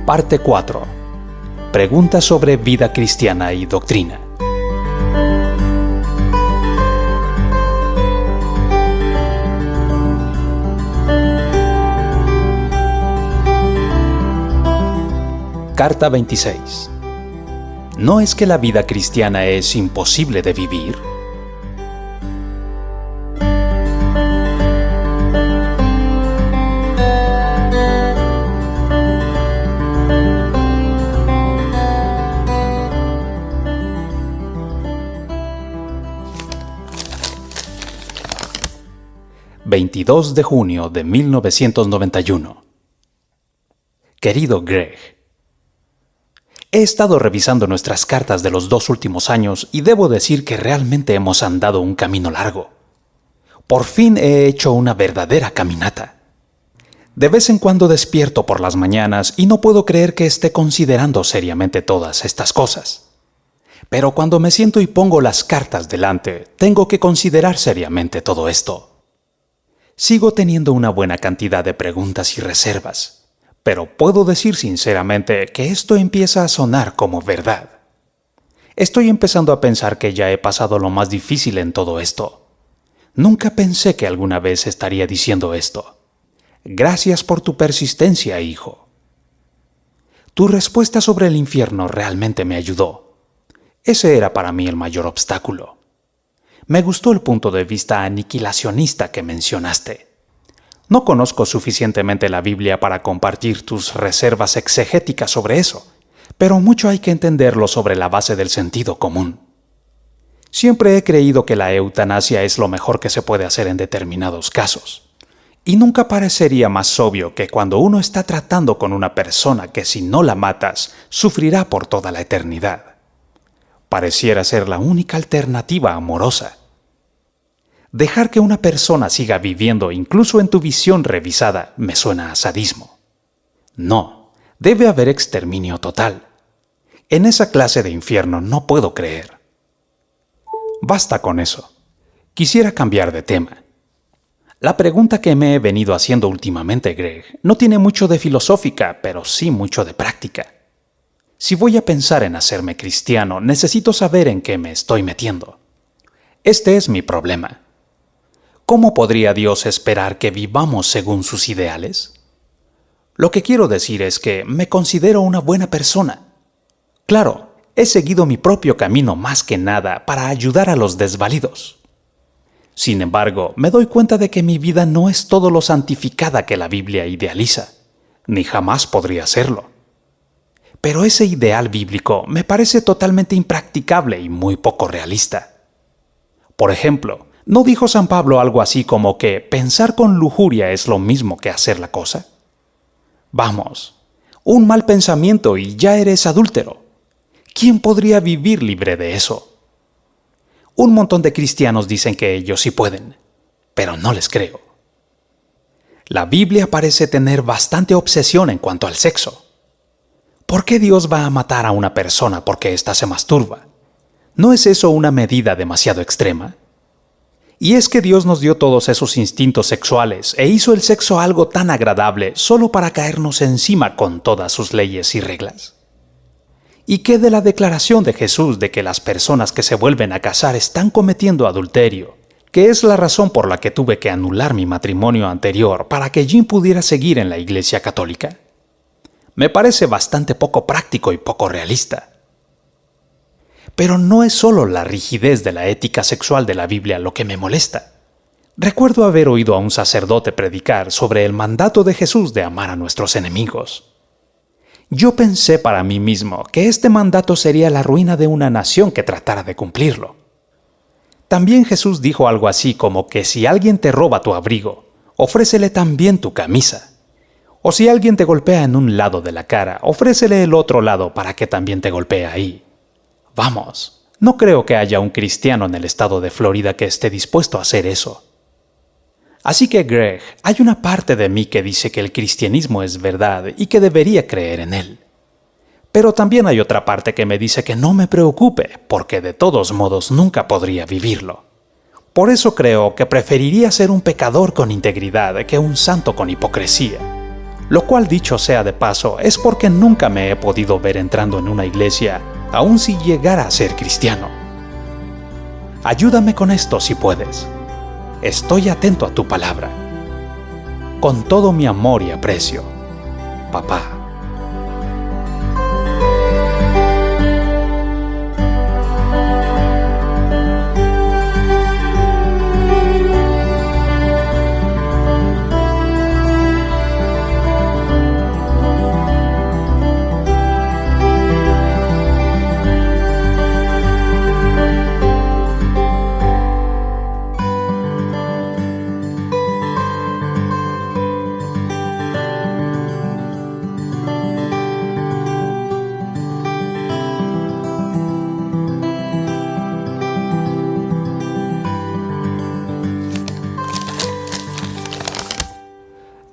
Parte 4. Preguntas sobre vida cristiana y doctrina. Carta 26. ¿No es que la vida cristiana es imposible de vivir? ...22 de junio de 1991. Querido Greg, he estado revisando nuestras cartas de los 2 últimos años y debo decir que realmente hemos andado un camino largo. Por fin he hecho una verdadera caminata. De vez en cuando despierto por las mañanas y no puedo creer que esté considerando seriamente todas estas cosas. Pero cuando me siento y pongo las cartas delante, tengo que considerar seriamente todo esto. Sigo teniendo una buena cantidad de preguntas y reservas, pero puedo decir sinceramente que esto empieza a sonar como verdad. Estoy empezando a pensar que ya he pasado lo más difícil en todo esto. Nunca pensé que alguna vez estaría diciendo esto. Gracias por tu persistencia, hijo. Tu respuesta sobre el infierno realmente me ayudó. Ese era para mí el mayor obstáculo. Me gustó el punto de vista aniquilacionista que mencionaste. No conozco suficientemente la Biblia para compartir tus reservas exegéticas sobre eso, pero mucho hay que entenderlo sobre la base del sentido común. Siempre he creído que la eutanasia es lo mejor que se puede hacer en determinados casos. Y nunca parecería más obvio que cuando uno está tratando con una persona que si no la matas, sufrirá por toda la eternidad. Pareciera ser la única alternativa amorosa. Dejar que una persona siga viviendo incluso en tu visión revisada me suena a sadismo. No, debe haber exterminio total. En esa clase de infierno no puedo creer. Basta con eso. Quisiera cambiar de tema. La pregunta que me he venido haciendo últimamente, Greg, no tiene mucho de filosófica, pero sí mucho de práctica. Si voy a pensar en hacerme cristiano, necesito saber en qué me estoy metiendo. Este es mi problema. ¿Cómo podría Dios esperar que vivamos según sus ideales? Lo que quiero decir es que me considero una buena persona. Claro, he seguido mi propio camino más que nada para ayudar a los desvalidos. Sin embargo, me doy cuenta de que mi vida no es todo lo santificada que la Biblia idealiza, ni jamás podría serlo. Pero ese ideal bíblico me parece totalmente impracticable y muy poco realista. Por ejemplo, ¿no dijo San Pablo algo así como que pensar con lujuria es lo mismo que hacer la cosa? Vamos, un mal pensamiento y ya eres adúltero. ¿Quién podría vivir libre de eso? Un montón de cristianos dicen que ellos sí pueden, pero no les creo. La Biblia parece tener bastante obsesión en cuanto al sexo. ¿Por qué Dios va a matar a una persona porque ésta se masturba? ¿No es eso una medida demasiado extrema? Y es que Dios nos dio todos esos instintos sexuales e hizo el sexo algo tan agradable solo para caernos encima con todas sus leyes y reglas. ¿Y qué de la declaración de Jesús de que las personas que se vuelven a casar están cometiendo adulterio, que es la razón por la que tuve que anular mi matrimonio anterior para que Jim pudiera seguir en la Iglesia Católica? Me parece bastante poco práctico y poco realista. Pero no es solo la rigidez de la ética sexual de la Biblia lo que me molesta. Recuerdo haber oído a un sacerdote predicar sobre el mandato de Jesús de amar a nuestros enemigos. Yo pensé para mí mismo que este mandato sería la ruina de una nación que tratara de cumplirlo. También Jesús dijo algo así como que si alguien te roba tu abrigo, ofrécele también tu camisa. O si alguien te golpea en un lado de la cara, ofrécele el otro lado para que también te golpee ahí. Vamos, no creo que haya un cristiano en el estado de Florida que esté dispuesto a hacer eso. Así que, Greg, hay una parte de mí que dice que el cristianismo es verdad y que debería creer en él. Pero también hay otra parte que me dice que no me preocupe, porque de todos modos nunca podría vivirlo. Por eso creo que preferiría ser un pecador con integridad que un santo con hipocresía. Lo cual, dicho sea de paso, es porque nunca me he podido ver entrando en una iglesia, aun si llegara a ser cristiano. Ayúdame con esto si puedes. Estoy atento a tu palabra. Con todo mi amor y aprecio, papá.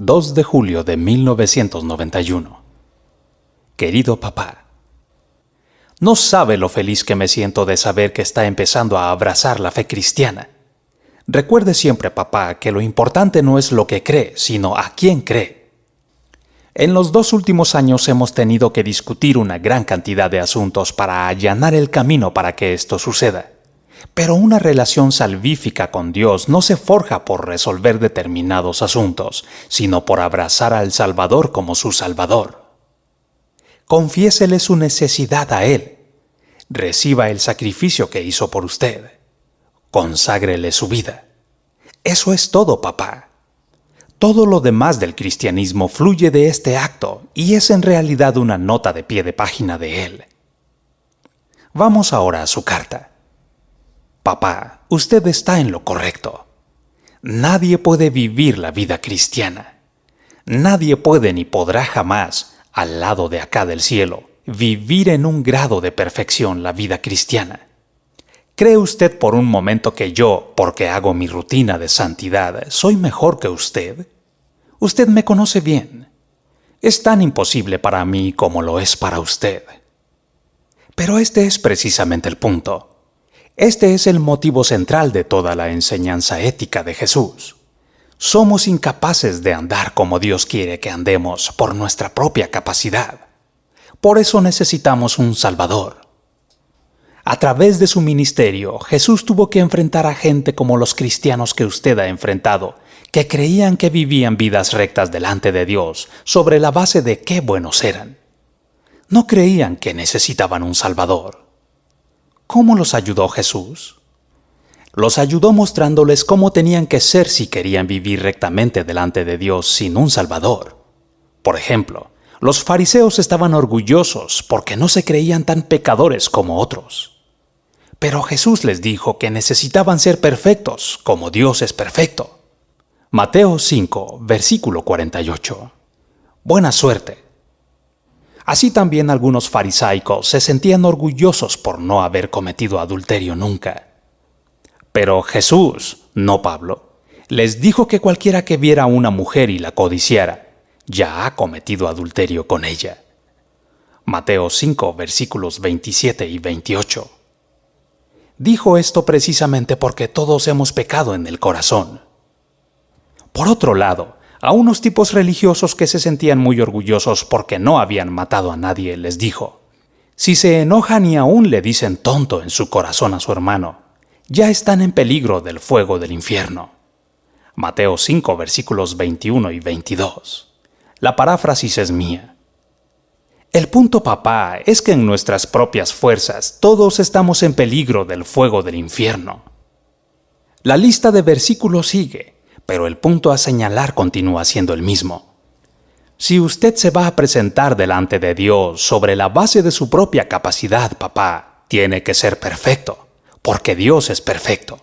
...2 de julio de 1991. Querido papá, no sabe lo feliz que me siento de saber que está empezando a abrazar la fe cristiana. Recuerde siempre, papá, que lo importante no es lo que cree, sino a quién cree. En los 2 últimos años hemos tenido que discutir una gran cantidad de asuntos para allanar el camino para que esto suceda. Pero una relación salvífica con Dios no se forja por resolver determinados asuntos, sino por abrazar al Salvador como su Salvador. Confiésele su necesidad a Él. Reciba el sacrificio que hizo por usted. Conságrele su vida. Eso es todo, papá. Todo lo demás del cristianismo fluye de este acto y es en realidad una nota de pie de página de él. Vamos ahora a su carta. Papá, usted está en lo correcto. Nadie puede vivir la vida cristiana. Nadie puede ni podrá jamás, al lado de acá del cielo, vivir en un grado de perfección la vida cristiana. ¿Cree usted por un momento que yo, porque hago mi rutina de santidad, soy mejor que usted? Usted me conoce bien. Es tan imposible para mí como lo es para usted. Pero este es precisamente el punto. Este es el motivo central de toda la enseñanza ética de Jesús. Somos incapaces de andar como Dios quiere que andemos por nuestra propia capacidad. Por eso necesitamos un Salvador. A través de su ministerio, Jesús tuvo que enfrentar a gente como los cristianos que usted ha enfrentado, que creían que vivían vidas rectas delante de Dios sobre la base de qué buenos eran. No creían que necesitaban un Salvador. ¿Cómo los ayudó Jesús? Los ayudó mostrándoles cómo tenían que ser si querían vivir rectamente delante de Dios sin un Salvador. Por ejemplo, los fariseos estaban orgullosos porque no se creían tan pecadores como otros. Pero Jesús les dijo que necesitaban ser perfectos como Dios es perfecto. Mateo 5, versículo 48. Buena suerte. Así también algunos farisaicos se sentían orgullosos por no haber cometido adulterio nunca. Pero Jesús, no Pablo, les dijo que cualquiera que viera a una mujer y la codiciara, ya ha cometido adulterio con ella. Mateo 5, versículos 27 y 28. Dijo esto precisamente porque todos hemos pecado en el corazón. Por otro lado, a unos tipos religiosos que se sentían muy orgullosos porque no habían matado a nadie, les dijo: si se enojan y aún le dicen tonto en su corazón a su hermano, ya están en peligro del fuego del infierno. Mateo 5, versículos 21 y 22. La paráfrasis es mía. El punto, papá, es que en nuestras propias fuerzas todos estamos en peligro del fuego del infierno. La lista de versículos sigue, pero el punto a señalar continúa siendo el mismo. Si usted se va a presentar delante de Dios sobre la base de su propia capacidad, papá, tiene que ser perfecto, porque Dios es perfecto.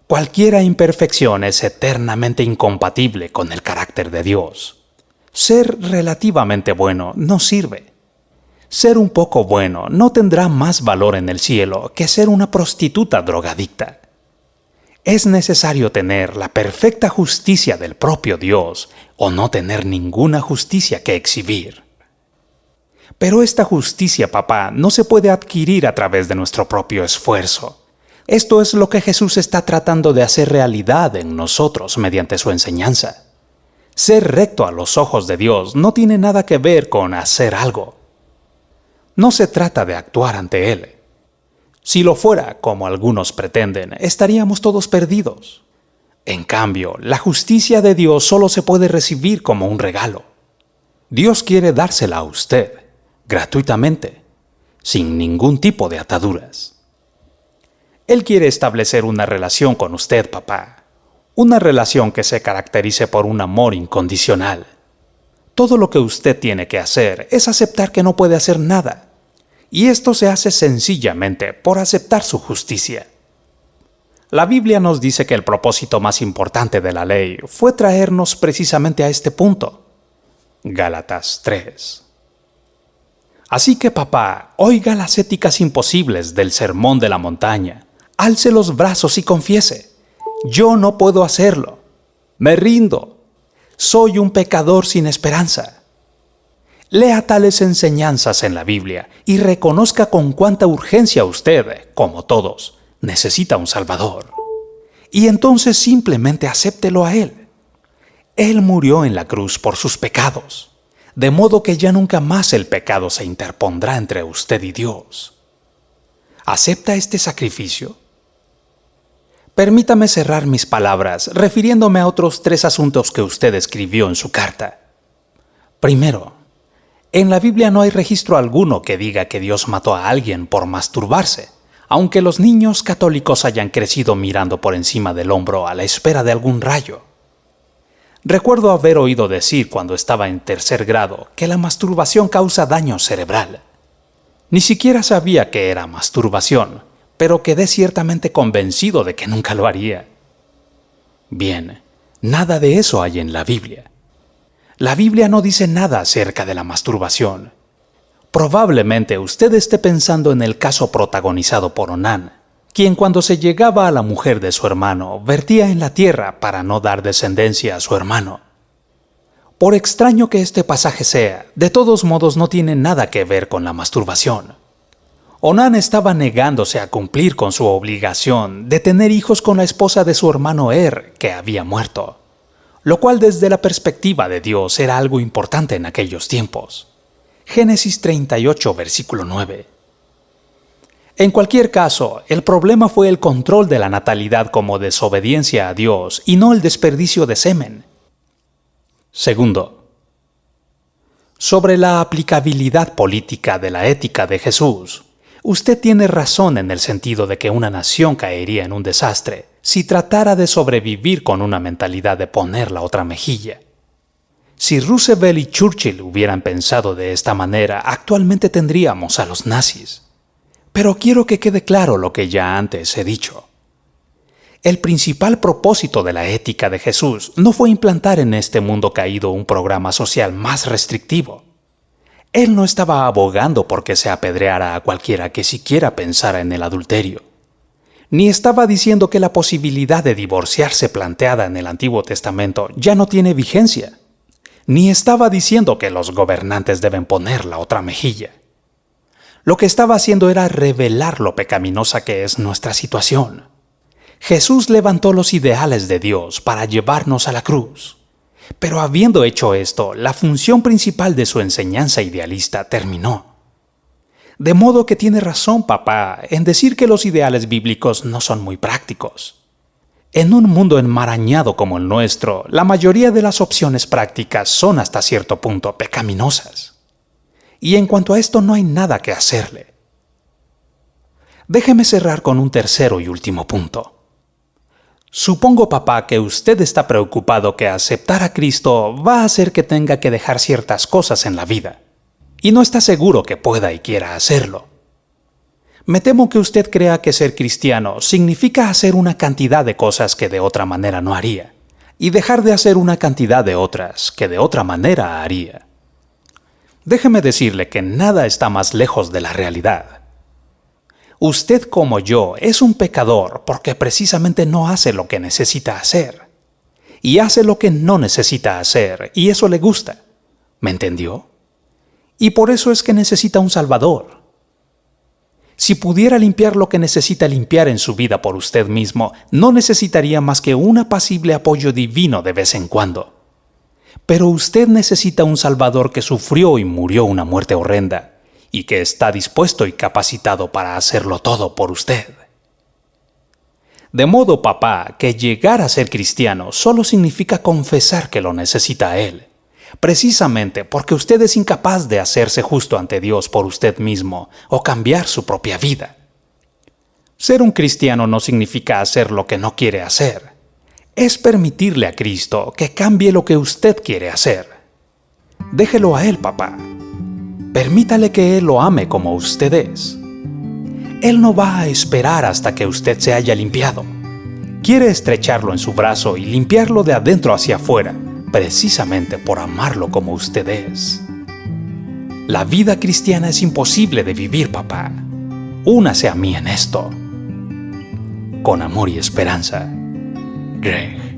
Cualquier imperfección es eternamente incompatible con el carácter de Dios. Ser relativamente bueno no sirve. Ser un poco bueno no tendrá más valor en el cielo que ser una prostituta drogadicta. Es necesario tener la perfecta justicia del propio Dios o no tener ninguna justicia que exhibir. Pero esta justicia, papá, no se puede adquirir a través de nuestro propio esfuerzo. Esto es lo que Jesús está tratando de hacer realidad en nosotros mediante su enseñanza. Ser recto a los ojos de Dios no tiene nada que ver con hacer algo. No se trata de actuar ante Él. Si lo fuera, como algunos pretenden, estaríamos todos perdidos. En cambio, la justicia de Dios solo se puede recibir como un regalo. Dios quiere dársela a usted, gratuitamente, sin ningún tipo de ataduras. Él quiere establecer una relación con usted, papá. Una relación que se caracterice por un amor incondicional. Todo lo que usted tiene que hacer es aceptar que no puede hacer nada. Y esto se hace sencillamente por aceptar su justicia. La Biblia nos dice que el propósito más importante de la ley fue traernos precisamente a este punto. Gálatas 3. Así que, papá, oiga las éticas imposibles del sermón de la montaña. Alce los brazos y confiese: yo no puedo hacerlo. Me rindo. Soy un pecador sin esperanza. Lea tales enseñanzas en la Biblia y reconozca con cuánta urgencia usted, como todos, necesita un Salvador. Y entonces simplemente acéptelo a Él. Él murió en la cruz por sus pecados, de modo que ya nunca más el pecado se interpondrá entre usted y Dios. ¿Acepta este sacrificio? Permítame cerrar mis palabras refiriéndome a otros 3 asuntos que usted escribió en su carta. Primero, en la Biblia no hay registro alguno que diga que Dios mató a alguien por masturbarse, aunque los niños católicos hayan crecido mirando por encima del hombro a la espera de algún rayo. Recuerdo haber oído decir cuando estaba en 3er grado que la masturbación causa daño cerebral. Ni siquiera sabía que era masturbación, pero quedé ciertamente convencido de que nunca lo haría. Bien, nada de eso hay en la Biblia. La Biblia no dice nada acerca de la masturbación. Probablemente usted esté pensando en el caso protagonizado por Onán, quien cuando se llegaba a la mujer de su hermano vertía en la tierra para no dar descendencia a su hermano. Por extraño que este pasaje sea, de todos modos no tiene nada que ver con la masturbación. Onán estaba negándose a cumplir con su obligación de tener hijos con la esposa de su hermano que había muerto, lo cual desde la perspectiva de Dios era algo importante en aquellos tiempos. Génesis 38, versículo 9. En cualquier caso, el problema fue el control de la natalidad como desobediencia a Dios y no el desperdicio de semen. Segundo, sobre la aplicabilidad política de la ética de Jesús, usted tiene razón en el sentido de que una nación caería en un desastre si tratara de sobrevivir con una mentalidad de poner la otra mejilla. Si Roosevelt y Churchill hubieran pensado de esta manera, actualmente tendríamos a los nazis. Pero quiero que quede claro lo que ya antes he dicho. El principal propósito de la ética de Jesús no fue implantar en este mundo caído un programa social más restrictivo. Él no estaba abogando porque se apedreara a cualquiera que siquiera pensara en el adulterio. Ni estaba diciendo que la posibilidad de divorciarse planteada en el Antiguo Testamento ya no tiene vigencia. Ni estaba diciendo que los gobernantes deben poner la otra mejilla. Lo que estaba haciendo era revelar lo pecaminosa que es nuestra situación. Jesús levantó los ideales de Dios para llevarnos a la cruz. Pero habiendo hecho esto, la función principal de su enseñanza idealista terminó. De modo que tiene razón, papá, en decir que los ideales bíblicos no son muy prácticos. En un mundo enmarañado como el nuestro, la mayoría de las opciones prácticas son hasta cierto punto pecaminosas. Y en cuanto a esto no hay nada que hacerle. Déjeme cerrar con un tercero y último punto. Supongo, papá, que usted está preocupado que aceptar a Cristo va a hacer que tenga que dejar ciertas cosas en la vida, y no está seguro que pueda y quiera hacerlo. Me temo que usted crea que ser cristiano significa hacer una cantidad de cosas que de otra manera no haría, y dejar de hacer una cantidad de otras que de otra manera haría. Déjeme decirle que nada está más lejos de la realidad. Usted como yo es un pecador porque precisamente no hace lo que necesita hacer. Y hace lo que no necesita hacer, y eso le gusta. ¿Me entendió? Y por eso es que necesita un Salvador. Si pudiera limpiar lo que necesita limpiar en su vida por usted mismo, no necesitaría más que un apacible apoyo divino de vez en cuando. Pero usted necesita un Salvador que sufrió y murió una muerte horrenda, y que está dispuesto y capacitado para hacerlo todo por usted. De modo, papá, que llegar a ser cristiano solo significa confesar que lo necesita a Él, precisamente porque usted es incapaz de hacerse justo ante Dios por usted mismo o cambiar su propia vida. Ser un cristiano no significa hacer lo que no quiere hacer. Es permitirle a Cristo que cambie lo que usted quiere hacer. Déjelo a Él, papá. Permítale que Él lo ame como usted es. Él no va a esperar hasta que usted se haya limpiado. Quiere estrecharlo en su brazo y limpiarlo de adentro hacia afuera, precisamente por amarlo como usted es. La vida cristiana es imposible de vivir, papá. Únase a mí en esto. Con amor y esperanza, Greg.